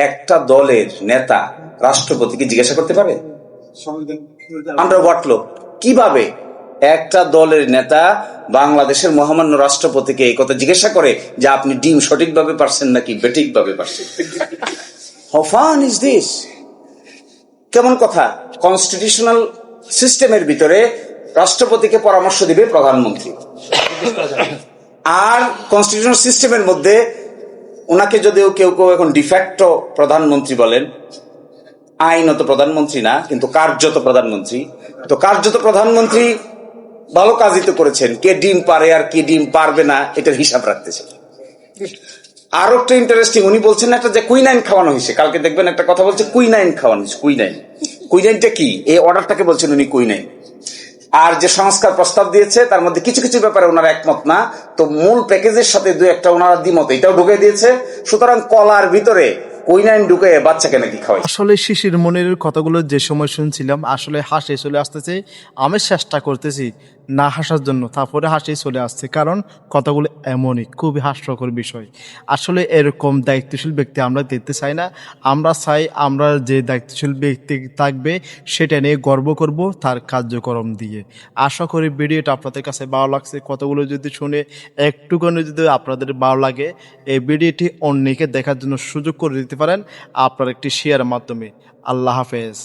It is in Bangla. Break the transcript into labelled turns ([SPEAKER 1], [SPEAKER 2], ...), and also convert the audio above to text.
[SPEAKER 1] একটা দলের নেতা রাষ্ট্রপতিকে জিজ্ঞাসা করতে পারে আন্ডার হোয়াট ল? কিভাবে একটা দলের নেতা বাংলাদেশের মহামান্য রাষ্ট্রপতিকে এই কথা জিজ্ঞাসা করে যে আপনি ডিম সঠিকভাবে পারছেন নাকি বেঠিকভাবে পারছেন? How fun is this? কেমন কথা? কনস্টিটিউশনাল সিস্টেমের ভিতরে রাষ্ট্রপতিকে পরামর্শ দিবে প্রধানমন্ত্রী, আর কনস্টিটিউশনাল সিস্টেমের মধ্যে ওনাকে যদিও কেউ কেউ এখন ডিফ্যাক্টো প্রধানমন্ত্রী বলেন, আইনত প্রধানমন্ত্রী না কিন্তু কার্যত প্রধানমন্ত্রী, তো কার্যত প্রধানমন্ত্রী ভালো কাজই তো করেছেন, কে ডিম পারে আর কে ডিম পারবে না এটার হিসাব রাখতেছে। আরো একটা ইন্টারেস্টিং, উনি বলছেন একটা যে কুইনাইন খাওয়ানো হয়েছে, কালকে দেখবেন একটা কথা বলছে কুইনাইন খাওয়ানো হয়েছে। কুইনাইনটা কি? এই অর্ডারটাকে বলছেন উনি কুইনাইন। আর যে সংস্কার প্রস্তাব দিয়েছে তার মধ্যে কিছু কিছু ব্যাপারে ওনারা একমত না, তো মূল প্যাকেজের সাথে দু একটা ওনারা দ্বিমত, এটাও ঢুকে দিয়েছে। সুতরাং কলার ভিতরে কুইনাইন ঢুকে বাচ্চাকে নাকি খাওয়াই।
[SPEAKER 2] আসলে শিশির মনির কথাগুলো যে সময় শুনছিলাম আসলে হাসি চলে আসতেছে। আমি চেষ্টা করতেছি না হাসার জন্য, তারপরে হাসি চলে আসছে, কারণ কথাগুলো এমনই খুবই হাস্যকর বিষয়। আসলে এরকম দায়িত্বশীল ব্যক্তি আমরা দেখতে চাই না। আমরা চাই আমরা যে দায়িত্বশীল ব্যক্তি থাকবে সেটা নিয়ে গর্ব করব তার কার্যক্রম দিয়ে। আশা করি ভিডিওটা আপনাদের কাছে ভালো লাগছে। কথাগুলো যদি শুনে একটুখানি যদি আপনাদের ভালো লাগে, এই ভিডিওটি অন্যকে দেখার জন্য সুযোগ করে দিতে পারেন আপনার একটি শেয়ারের মাধ্যমে। আল্লাহ হাফেজ।